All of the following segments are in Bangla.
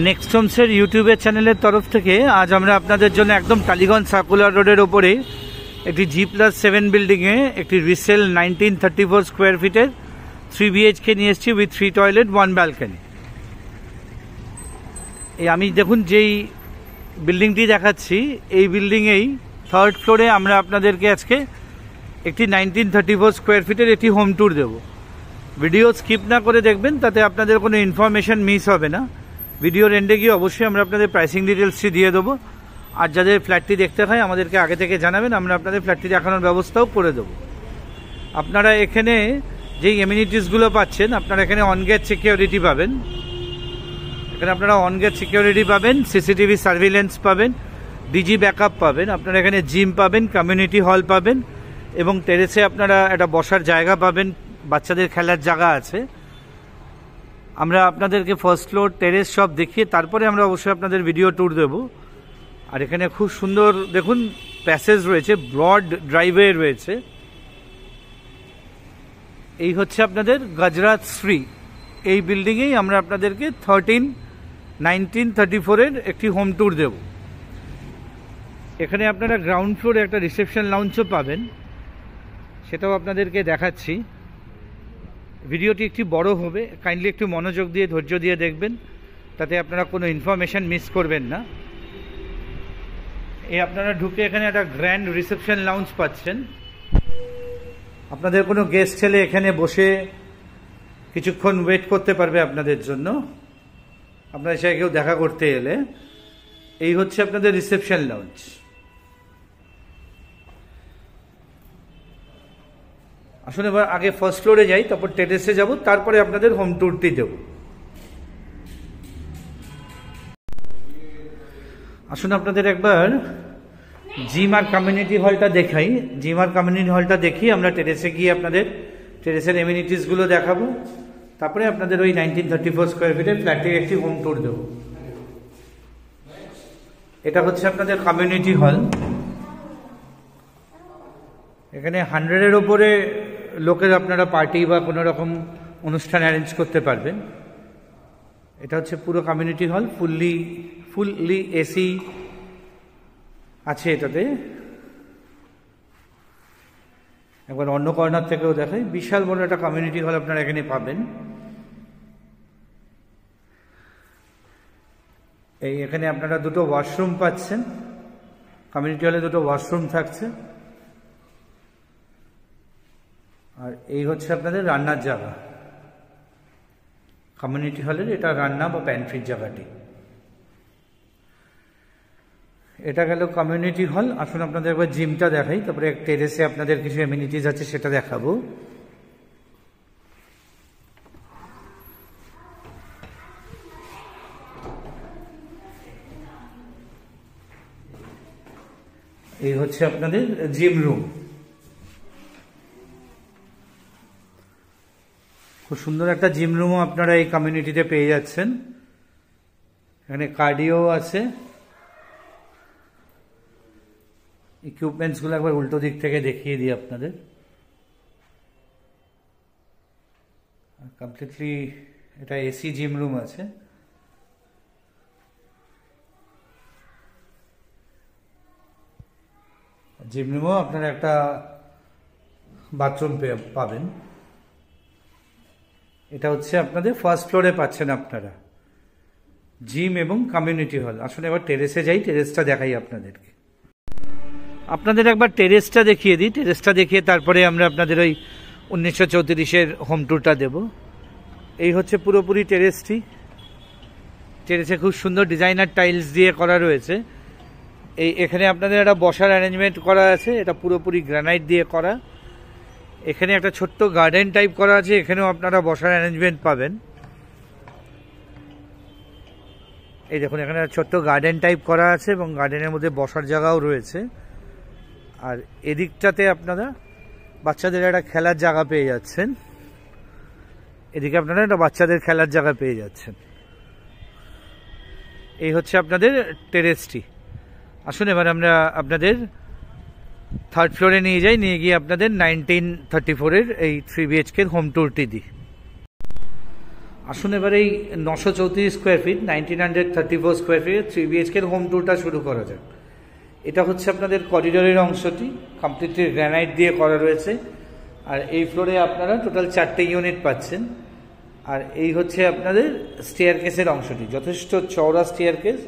নেক্সট হোমসের ইউটিউবের চ্যানেলের তরফ থেকে আজ আমরা আপনাদের জন্য একদম টালিগঞ্জ সার্কুলার রোডের ওপরে একটি G+7 বিল্ডিংয়ে একটি রিসেল 1934 স্কোয়ার ফিটের 3 BHK নিয়ে এসেছি উইথ 3 টয়লেট 1 ব্যালকনি। এই আমি দেখুন যেই বিল্ডিংটি দেখাচ্ছি এই বিল্ডিংয়েই 3rd ফ্লোরে আমরা আপনাদেরকে আজকে একটি 1934 স্কোয়ার ফিটের একটি হোম ট্যুর দেব। ভিডিও স্কিপ না করে দেখবেন, তাতে আপনাদের কোনো ইনফরমেশন মিস হবে না। ভিডিওর এন্ডে গিয়ে অবশ্যই আমরা আপনাদের প্রাইসিং ডিটেলসটি দিয়ে দেবো। আর যাদের ফ্ল্যাটটি দেখতে হয় আমাদেরকে আগে থেকে জানাবেন, আমরা আপনাদের ফ্ল্যাটটি দেখানোর ব্যবস্থাও করে দেবো। আপনারা এখানে যেই এমিনিটিসগুলো পাচ্ছেন, আপনারা এখানে অন গেট সিকিউরিটি পাবেন, এখানে আপনারা অন গেট সিকিউরিটি পাবেন, সিসিটিভি সার্ভিলেন্স পাবেন, ডিজি ব্যাকআপ পাবেন, আপনারা এখানে জিম পাবেন, কমিউনিটি হল পাবেন এবং টেরেসে আপনারা একটা বসার জায়গা পাবেন, বাচ্চাদের খেলার জায়গা আছে। আমরা আপনাদেরকে ফার্স্ট ফ্লোর টেরেস সব দেখিয়ে তারপরে আমরা অবশ্যই আপনাদের ভিডিও ট্যুর দেবো। আর এখানে খুব সুন্দর দেখুন প্যাসেজ রয়েছে, ব্রড ড্রাইভওয়ে রয়েছে। এই হচ্ছে আপনাদের গজরাত শ্রী। এই বিল্ডিংয়েই আমরা আপনাদেরকে 1934-এর একটি হোম ট্যুর দেব। এখানে আপনারা গ্রাউন্ড ফ্লোরে একটা রিসেপশন লাউঞ্জও পাবেন, সেটাও আপনাদেরকে দেখাচ্ছি। ভিডিওটি একটু বড় হবে, কাইন্ডলি একটু মনোযোগ দিয়ে ধৈর্য দিয়ে দেখবেন, তাতে আপনারা কোনো ইনফরমেশন মিস করবেন না। এই আপনারা ঢুকে এখানে একটা গ্র্যান্ড রিসেপশন লাউঞ্জ পাচ্ছেন। আপনাদের কোনো গেস্ট ছেলে এখানে বসে কিছুক্ষণ ওয়েট করতে পারবে আপনাদের জন্য, আপনাদের সাথে কেউ দেখা করতে এলে। এই হচ্ছে আপনাদের রিসেপশন লাউঞ্জ। আসলে এবার আগে ফার্স্ট ফ্লোরে যাই, তারপর টেরেসে যাব, তারপরে আপনাদের হোম ট্যুরটি দেব। আসুন আপনাদের একবার জিম আর কমিউনিটি হলটা দেখাই। জিম আর কমিউনিটি হলটা দেখি, আমরা টেরেসে গিয়ে আপনাদের টেরেসের এমিনিটিসগুলো দেখাবো, তারপরে আপনাদের ওই 1934 স্কোয়ার ফিটের ফ্ল্যাটের একটি হোম ট্যুর দেব। এটা হচ্ছে আপনাদের কমিউনিটি হল। এখানে 100-এর ওপরে লোকের আপনারা পার্টি বা কোনো রকম অনুষ্ঠান অ্যারেঞ্জ করতে পারবেন। এটা হচ্ছে পুরো কমিউনিটি হল, ফুললি এসি আছে এটাতে। একবার অন্য কর্নার থেকেও দেখাই, বিশাল বড় একটা কমিউনিটি হল আপনারা এখানে পাবেন। এখানে আপনারা দুটো ওয়াশরুম পাচ্ছেন, কমিউনিটি হলে দুটো ওয়াশরুম থাকছে। আর এই হচ্ছে আপনাদের রান্নার জায়গা, কমিউনিটি হলের এটা রান্না বা প্যান্ট্রির জায়গাটি। এটা গেল কমিউনিটি হল। আসুন আপনাদের একবার জিমটা দেখাই, তারপরে টেরেসে আপনাদের কিছু এমিনিটিস আছে সেটা দেখাবো। এই হচ্ছে আপনাদের জিম রুম। খুব সুন্দর একটা জিম রুমও আপনারা এই কমিউনিটিতে পেয়ে যাচ্ছেন। এখানে কার্ডিও আছে। ইকুইপমেন্টসগুলো একবার উল্টো দিক থেকে দেখিয়ে দিই আপনাদের। কমপ্লিটলি এটা এসি জিম রুম আছে। জিম রুমেও আপনারা একটা বাথরুম পাবেন। এটা হচ্ছে আপনাদের ফার্স্ট ফ্লোরে পাচ্ছেন আপনারা জিম এবং কমিউনিটি হল। আসলে এবার টেরেসে যাই, টেরেসটা দেখাই আপনাদেরকে। আপনাদের একবার টেরেসটা দেখিয়ে দিই, টেরেসটা দেখিয়ে তারপরে আমরা আপনাদের ওই 1934-এর হোম ট্যুরটা দেব। এই হচ্ছে পুরোপুরি টেরেসটি। টেরেসে খুব সুন্দর ডিজাইনার টাইলস দিয়ে করা রয়েছে। এখানে আপনাদের একটা বসার অ্যারেঞ্জমেন্ট করা আছে, এটা পুরোপুরি গ্রানাইট দিয়ে করা। এখানে একটা ছোট্ট গার্ডেন টাইপ করা আছে, এখানেও আপনারা বসার অ্যারেঞ্জমেন্ট পাবেন। এই দেখুন এখানে ছোট্ট গার্ডেন টাইপ করা আছে এবং গার্ডেনের মধ্যে বসার জায়গাও রয়েছে। আর এদিকটাতে আপনারা বাচ্চাদের একটা খেলার জায়গা পেয়ে যাচ্ছেন, এদিকে আপনারা একটা বাচ্চাদের খেলার জায়গা পেয়ে যাচ্ছেন। এই হচ্ছে আপনাদের টেরেসটি। আসুন এবার আমরা আপনাদের 3rd ফ্লোরে নিয়ে যাই, নিয়ে গিয়ে আপনাদের 1934-এর এই 3 BHK হোম ট্যুরটি দিই। আসুন এবার এই 934 square feet 1934 square feet 3 BHK home ট্যুরটা শুরু করা যাক। এটা হচ্ছে আপনাদের করিডোরের অংশটি, কমপ্লিটলি গ্রানাইট দিয়ে করা রয়েছে। আর এই ফ্লোরে আপনারা টোটাল 4টে ইউনিট পাচ্ছেন। আর এই হচ্ছে আপনাদের স্টেয়ার কেসের অংশটি, যথেষ্ট চওড়া স্টেয়ার কেস,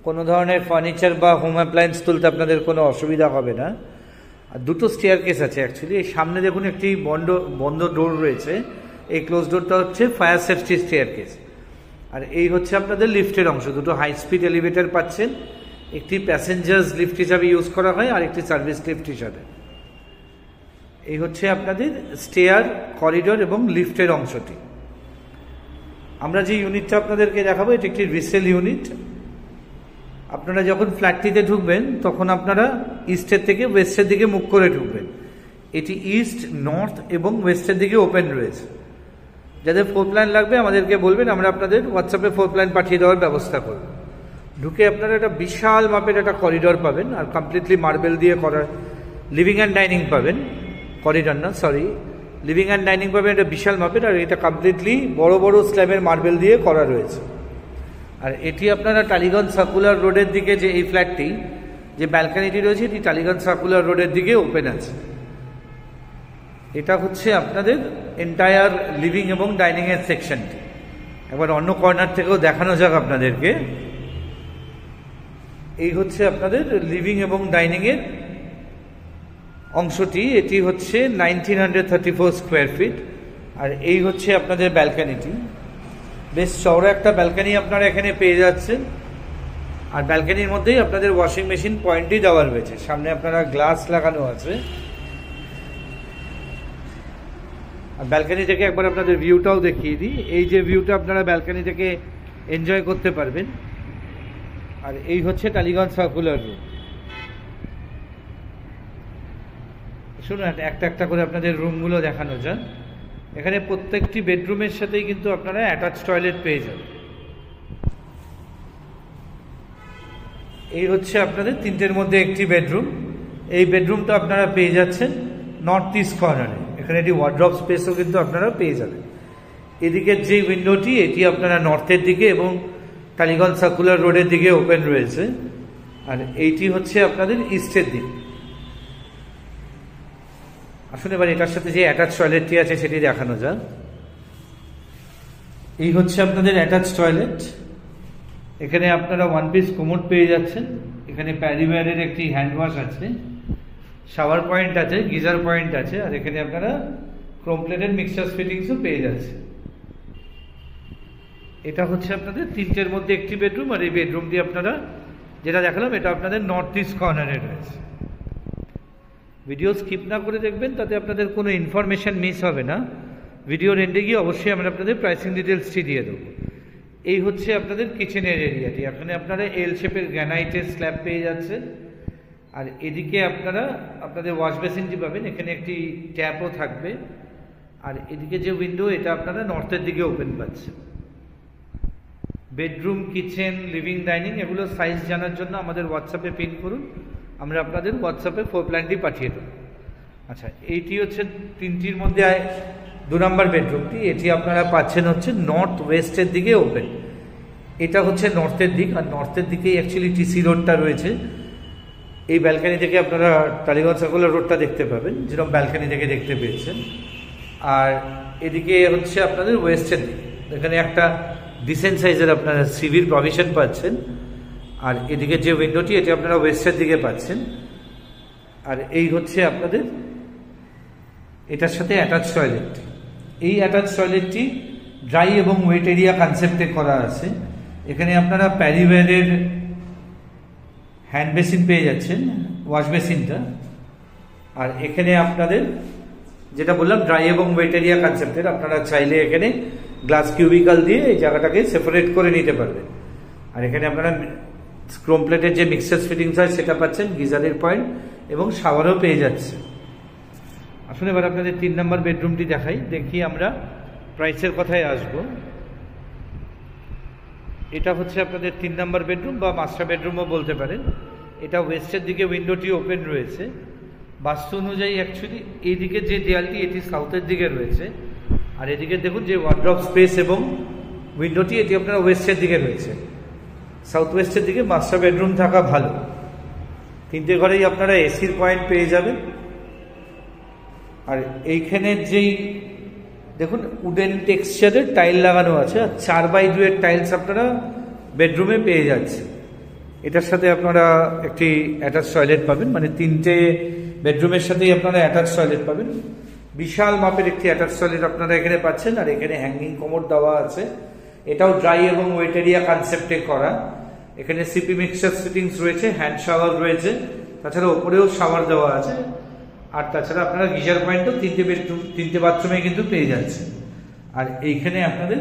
কোনো ধরনের ফার্নিচার বা হোম অ্যাপ্লায়েন্স তুলতে আপনাদের কোনো অসুবিধা হবে না। আর দুটো স্টেয়ার কেস আছে অ্যাকচুয়ালি। এই সামনে দেখুন একটি বন্ধ ডোর রয়েছে, এই ক্লোজ ডোরটা হচ্ছে ফায়ার সেফটি স্টেয়ার কেস। আর এই হচ্ছে আপনাদের লিফটের অংশ, দুটো হাই স্পিড এলিভেটর পাচ্ছেন, একটি প্যাসেঞ্জার্স লিফট হিসাবে ইউজ করা হয় আর একটি সার্ভিস লিফট হিসাবে। এই হচ্ছে আপনাদের স্টেয়ার, করিডোর এবং লিফটের অংশটি। আমরা যে ইউনিটটা আপনাদেরকে দেখাবো এটি একটি রিসেল ইউনিট। আপনারা যখন ফ্ল্যাটটিতে ঢুকবেন তখন আপনারা ইস্টের থেকে ওয়েস্টের দিকে মুখ করে ঢুকবেন। এটি ইস্ট, নর্থ এবং ওয়েস্টের দিকে ওপেন রয়েছে। যাদের ফ্লোর প্ল্যান লাগবে আমাদেরকে বলবেন, আমরা আপনাদের হোয়াটসঅ্যাপে ফ্লোর প্ল্যান পাঠিয়ে দেওয়ার ব্যবস্থা করব। ঢুকে আপনারা একটা বিশাল মাপের একটা করিডোর পাবেন, আর কমপ্লিটলি মার্বেল দিয়ে করা লিভিং অ্যান্ড ডাইনিং পাবেন। করিডোর না, সরি, লিভিং অ্যান্ড ডাইনিং পাবেন একটা বিশাল মাপের। আর এটা কমপ্লিটলি বড় বড় স্ল্যাবের মার্বেল দিয়ে করা রয়েছে। আর এটি আপনারা টালিগঞ্জ সার্কুলার রোডের দিকে, যে এই ফ্ল্যাটটি, যে ব্যালকানিটি রয়েছে, এটি টালিগঞ্জ সার্কুলার রোডের দিকে ওপেন আছে। এটা হচ্ছে আপনাদের এন্টায়ার লিভিং এবং ডাইনিং এর সেকশনটি। একবার অন্য কর্নার থেকেও দেখানো যাক আপনাদেরকে। এই হচ্ছে আপনাদের লিভিং এবং ডাইনিং এর অংশটি। এটি হচ্ছে 1934 স্কোয়ার ফিট। আর এই হচ্ছে আপনাদের ব্যালকানিটি, বেশ চওড়া একটা ব্যালকানি আপনারা এখানে পেয়ে যাচ্ছেন। আর ব্যালকানির মধ্যেই আপনাদের ওয়াশিং মেশিন পয়েন্টই দেওয়া রয়েছে। সামনে আপনারা গ্লাস লাগানো আছে। আর ব্যালকানি থেকে একবার আপনাদের ভিউটাও দেখিয়ে দিই। এই যে ভিউটা আপনারা ব্যালকানি থেকে এনজয় করতে পারবেন। আর এই হচ্ছে টালিগঞ্জ সার্কুলার রোড। শুনুন, একটা একটা করে আপনাদের রুমগুলো দেখানো যাক। এখানে প্রত্যেকটি বেডরুমের সাথেই কিন্তু আপনারা অ্যাটাচ টয়লেট পেয়ে যাবেন। এই হচ্ছে আপনাদের 3টের মধ্যে একটি বেডরুম। এই বেডরুমটা আপনারা পেয়ে যাচ্ছেন নর্থ ইস্ট কর্নারে। এখানে একটি ওয়ার্ড্রপ স্পেসও কিন্তু আপনারা পেয়ে যাবেন। এদিকের যে উইন্ডোটি, এটি আপনারা নর্থের দিকে এবং টালিগঞ্জ সার্কুলার রোডের দিকে ওপেন রয়েছে। আর এইটি হচ্ছে আপনাদের ইস্টের দিক। আসলে এবার এটার সাথে যে অ্যাটাচ টয়লেটটি আছে সেটি দেখানো যাক। এই হচ্ছে আপনাদের অ্যাটাচ টয়লেট। এখানে আপনারা 1 পিস কোমোড পেয়ে যাচ্ছেন। এখানে প্যারিওয়ারের একটি হ্যান্ড ওয়াশ আছে, শাওয়ার পয়েন্ট আছে, গিজার পয়েন্ট আছে। আর এখানে আপনারা ক্রোম প্লেটের মিক্সচার ফিটিংসও পেয়ে যাচ্ছে। এটা হচ্ছে আপনাদের 3টের মধ্যে একটি বেডরুম। আর এই বেডরুমটি আপনারা যেটা দেখালাম, এটা আপনাদের নর্থ ইস্ট কর্নারে রয়েছে। ভিডিও স্কিপ না করে দেখবেন, তাতে আপনাদের কোনো ইনফরমেশন মিস হবে না। ভিডিওর এন্ডে গিয়ে অবশ্যই আমরা আপনাদের প্রাইসিং ডিটেলসটি দিয়ে দেবো। এই হচ্ছে আপনাদের কিচেনের এরিয়াটি। এখানে আপনারা এল শেপের গ্রানাইটের স্ল্যাব পেয়ে যাচ্ছেন। আর এদিকে আপনারা আপনাদের ওয়াশ বেসিনটি পাবেন। এখানে একটি ট্যাপও থাকবে। আর এদিকে যে উইন্ডো, এটা আপনারা নর্থের দিকে ওপেন পাচ্ছেন। বেডরুম, কিচেন, লিভিং, ডাইনিং এগুলো সাইজ জানার জন্য আমাদের হোয়াটসঅ্যাপে পিন করুন, আমরা আপনাদের হোয়াটসঅ্যাপে ফ্লোর প্ল্যানটি পাঠিয়ে দেবো। আচ্ছা, এইটি হচ্ছে 3টির মধ্যে 2 নম্বর বেডরুমটি। এটি আপনারা পাচ্ছেন হচ্ছে নর্থ ওয়েস্টের দিকে ওপেন। এটা হচ্ছে নর্থের দিক। আর নর্থের দিকেই অ্যাকচুয়ালি টিসি রোডটা রয়েছে। এই ব্যালকানি থেকে আপনারা টালিগঞ্জ সার্কুলার রোডটা দেখতে পাবেন, যেরকম ব্যালকানি থেকে দেখতে পেয়েছেন। আর এদিকে হচ্ছে আপনাদের ওয়েস্টের দিক। এখানে একটা ডিসেন্ট সাইজের আপনারা সিভির প্রভিশন পাচ্ছেন। আর এদিকে যে উইন্ডোটি, এটি আপনারা ওয়েস্টের দিকে পাচ্ছেন। আর এই হচ্ছে আপনাদের এটার সাথে অ্যাটাচ টয়লেটটি। এই অ্যাটাচ টয়লেটটি ড্রাই এবং ওয়েট এরিয়া কনসেপ্টে করা আছে। এখানে আপনারা প্যারিওয়ারের হ্যান্ড বেসিন পেয়ে যাচ্ছেন, ওয়াশ বেসিনটা। আর এখানে আপনাদের যেটা বললাম ড্রাই এবং ওয়েট এরিয়া কনসেপ্টের, আপনারা চাইলে এখানে গ্লাস কিউবিকাল দিয়ে এই জায়গাটাকে সেপারেট করে নিতে পারবেন। আর এখানে আপনারা ক্রোম প্লেটের যে মিক্সার ফিটিংস হয় সেটা পাচ্ছেন, গিজারের পয়েন্ট এবং শাওয়ারও পেয়ে যাচ্ছে। আসলে এবার আপনাদের 3 নম্বর বেডরুমটি দেখাই। দেখি আমরা প্রাইসের কথায় আসব। এটা হচ্ছে আপনাদের 3 নম্বর বেডরুম বা মাস্টার বেডরুমও বলতে পারেন। এটা ওয়েস্টের দিকে উইন্ডোটি ওপেন রয়েছে। বাস্তু অনুযায়ী অ্যাকচুয়ালি এই দিকে যে দেয়ালটি, এটি সাউথের দিকে রয়েছে। আর এদিকে দেখুন যে ওয়ার্ড্রপ স্পেস এবং উইন্ডোটি, এটি আপনার ওয়েস্টের দিকে রয়েছে, সাউথ ওয়েস্টের দিকে মাস্টার বেডরুম থাকা ভালো। 3টে ঘরেই আপনারা এসির পয়েন্ট পেয়ে যাবেন। আর এইখানের যেই দেখুন উডেন টেক্সচারের টাইল লাগানো আছে, আর 4x2 এর টাইলস আপনারা বেডরুমে পেয়ে যাচ্ছে। এটার সাথে আপনারা একটি অ্যাটাচ টয়লেট পাবেন, মানে 3টে বেডরুমের সাথেই আপনারা অ্যাটাচ টয়লেট পাবেন। বিশাল মাপের একটি অ্যাটাচ টয়লেট আপনারা এখানে পাচ্ছেন। আর এখানে হ্যাঙ্গিং কোমোড দেওয়া আছে, এটাও ড্রাই এবং ওয়েট এরিয়া কনসেপ্টে করা। এখানে সিপি মিক্সচার ফিটিংস রয়েছে, হ্যান্ড শাওয়ার রয়েছে, তাছাড়া ওপরেও শাওয়ার দেওয়া আছে। আর তাছাড়া আপনারা গিজার পয়েন্টও 3টে বাথরুমে কিন্তু পেয়ে যাচ্ছে। আর এইখানে আপনাদের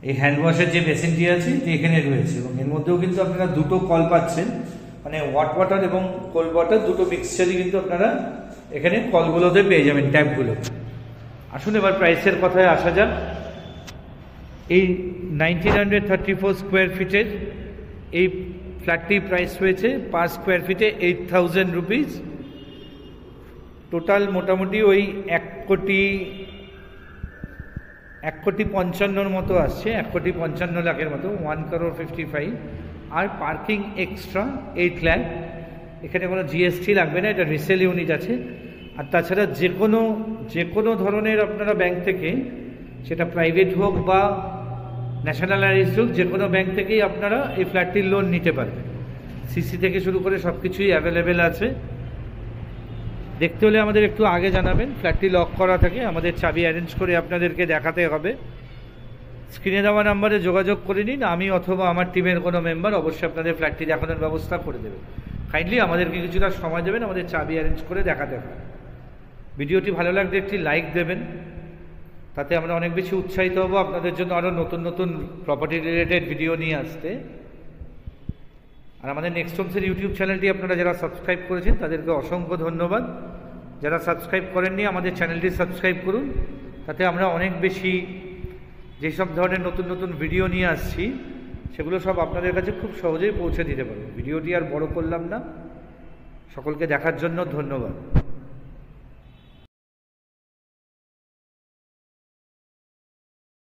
এই হ্যান্ড ওয়াশের যে মেশিনটি আছে এখানে রয়েছে, এবং এর মধ্যেও কিন্তু আপনারা 2টো কল পাচ্ছেন, মানে হট ওয়াটার এবং কোল্ড ওয়াটার 2টো মিক্সচারই কিন্তু আপনারা এখানে কলগুলোতে পেয়ে যাবেন, ট্যাপগুলো। আসুন এবার প্রাইসের কথায় আসা যাক। এই 1934 স্কোয়ার ফিটের এই ফ্ল্যাটটির প্রাইস রয়েছে পার স্কোয়ার ফিটে 8000 রুপিস। টোটাল মোটামুটি ওই 1,55,00,000 মতো আসছে, 1,55,00,000 মতো, 1,55,00,000। আর পার্কিং এক্সট্রা 8 লাখ। এখানে কোনো জিএসটি লাগবে না, এটা রিসেল ইউনিট আছে। আর তাছাড়া যে কোনো ধরনের আপনারা ব্যাংক থেকে, সেটা প্রাইভেট হোক বা ন্যাশনালাইজড হোক, যে কোনো ব্যাংক থেকেই আপনারা এই ফ্ল্যাটটির লোন নিতে পারবেন। সিসি থেকে শুরু করে সব কিছুই অ্যাভেলেবেল আছে। দেখতে হলে আমাদের একটু আগে জানাবেন, ফ্ল্যাটটি লক করা থাকে, আমাদের চাবি অ্যারেঞ্জ করে আপনাদেরকে দেখাতে হবে। স্ক্রিনে দেওয়া নাম্বারে যোগাযোগ করে নিন, আমি অথবা আমার টিমের কোনো মেম্বার অবশ্যই আপনাদের ফ্ল্যাটটি দেখানোর ব্যবস্থা করে দেবে। কাইন্ডলি আমাদেরকে কিছুটা সময় দেবেন, আমাদের চাবি অ্যারেঞ্জ করে দেখাতে হবে। ভিডিওটি ভালো লাগলে একটি লাইক দেবেন, তাতে আমরা অনেক বেশি উৎসাহিত হব আপনাদের জন্য আরও নতুন নতুন প্রপার্টি রিলেটেড ভিডিও নিয়ে আসতে। আর আমাদের নেক্সট হোমসের ইউটিউব চ্যানেলটি আপনারা যারা সাবস্ক্রাইব করেছেন তাদেরকে অসংখ্য ধন্যবাদ। যারা সাবস্ক্রাইব করেননি আমাদের চ্যানেলটি সাবস্ক্রাইব করুন, তাতে আমরা অনেক বেশি যেসব ধরনের নতুন নতুন ভিডিও নিয়ে আসছি সেগুলো সব আপনাদের কাছে খুব সহজেই পৌঁছে দিতে পারবো। ভিডিওটি আর বড় করলাম না, সকলকে দেখার জন্য ধন্যবাদ।